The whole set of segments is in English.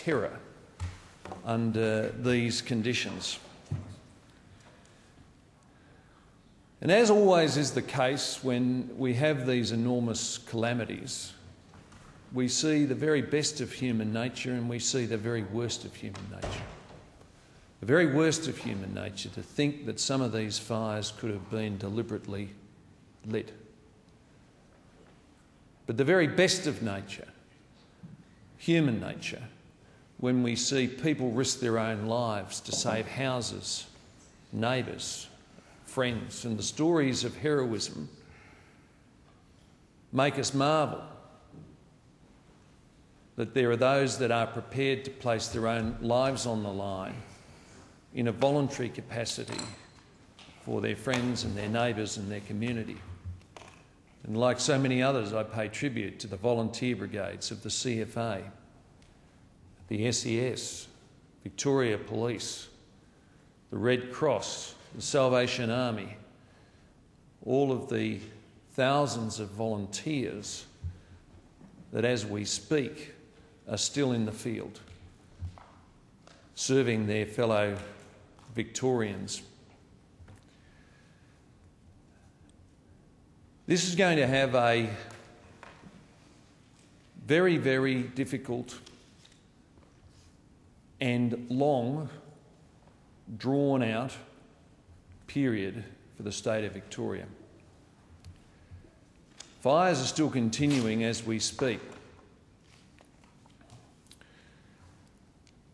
terror under these conditions. And as always is the case when we have these enormous calamities, we see the very best of human nature and we see the very worst of human nature. The very worst of human nature, to think that some of these fires could have been deliberately lit. But the very best of nature, human nature, when we see people risk their own lives to save houses, neighbours, friends, and the stories of heroism make us marvel that there are those that are prepared to place their own lives on the line in a voluntary capacity for their friends and their neighbours and their community. And like so many others, I pay tribute to the volunteer brigades of the CFA, the SES, Victoria Police, the Red Cross, the Salvation Army, all of the thousands of volunteers that as we speak are still in the field, serving their fellow Victorians. This is going to have a very, very difficult and long, drawn-out period for the state of Victoria. Fires are still continuing as we speak.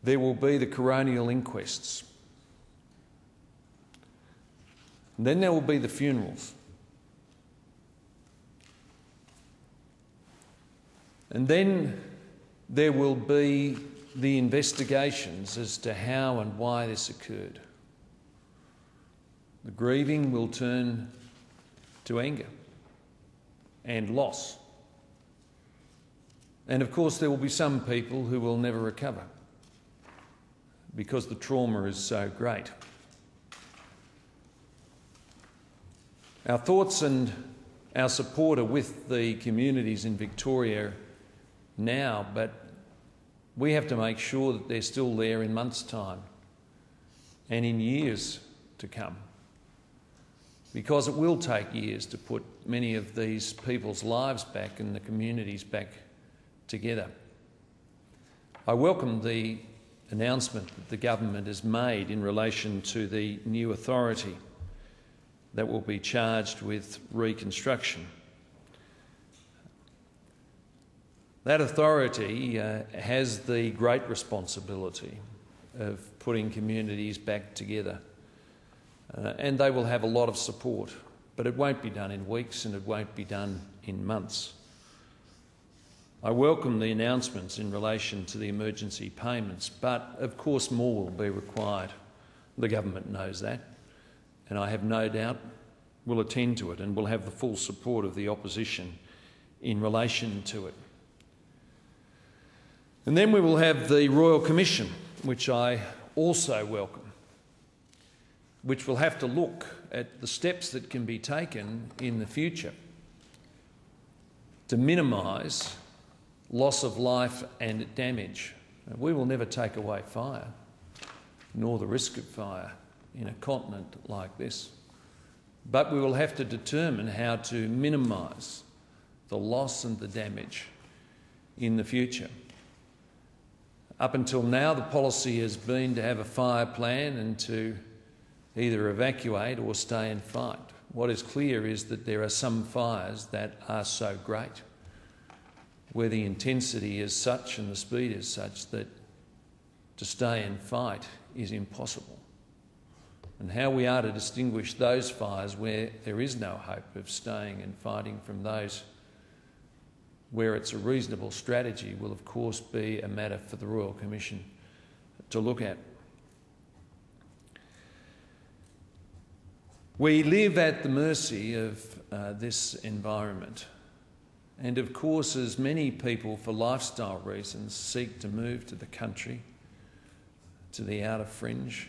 There will be the coronial inquests. And then there will be the funerals. And then there will be the investigations as to how and why this occurred. The grieving will turn to anger and loss. And of course there will be some people who will never recover because the trauma is so great. Our thoughts and our support are with the communities in Victoria now, but we have to make sure that they're still there in months' time and in years to come, because it will take years to put many of these people's lives back and the communities back together. I welcome the announcement that the government has made in relation to the new authority that will be charged with reconstruction. That authority has the great responsibility of putting communities back together. And they will have a lot of support, but it won't be done in weeks and it won't be done in months. I welcome the announcements in relation to the emergency payments, but of course more will be required. The government knows that, and I have no doubt will attend to it and will have the full support of the opposition in relation to it. And then we will have the Royal Commission, which I also welcome, which will have to look at the steps that can be taken in the future to minimise loss of life and damage. We will never take away fire, nor the risk of fire in a continent like this, but we will have to determine how to minimise the loss and the damage in the future. Up until now, the policy has been to have a fire plan and to either evacuate or stay and fight. What is clear is that there are some fires that are so great, where the intensity is such and the speed is such that to stay and fight is impossible. And how we are to distinguish those fires where there is no hope of staying and fighting from those where it's a reasonable strategy will of course be a matter for the Royal Commission to look at. We live at the mercy of this environment, and of course as many people for lifestyle reasons seek to move to the country, to the outer fringe,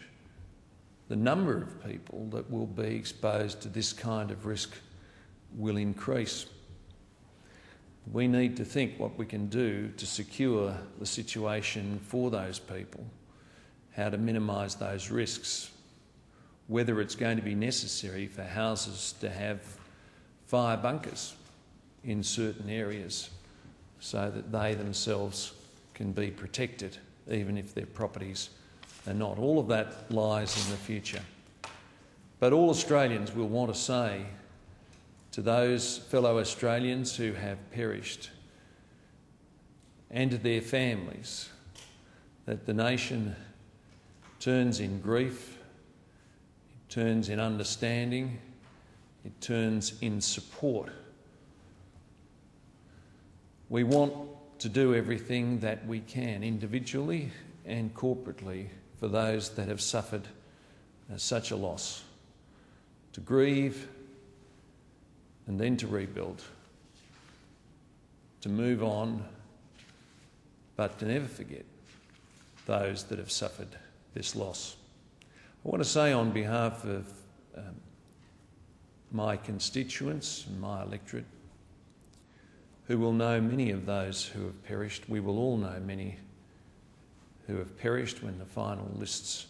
the number of people that will be exposed to this kind of risk will increase. We need to think what we can do to secure the situation for those people, how to minimise those risks, whether it's going to be necessary for houses to have fire bunkers in certain areas so that they themselves can be protected, even if their properties are not. All of that lies in the future. But all Australians will want to say to those fellow Australians who have perished and to their families that the nation turns in grief, it turns in understanding, it turns in support. We want to do everything that we can, individually and corporately, for those that have suffered such a loss, to grieve and then to rebuild, to move on, but to never forget those that have suffered this loss. I want to say on behalf of my constituents and my electorate, who will know many of those who have perished, we will all know many who have perished when the final lists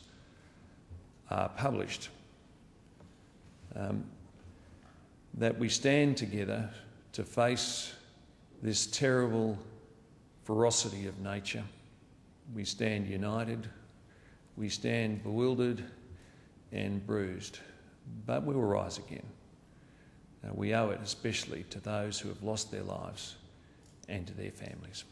are published, that we stand together to face this terrible ferocity of nature. We stand united, we stand bewildered and bruised, but we will rise again. We owe it especially to those who have lost their lives and to their families.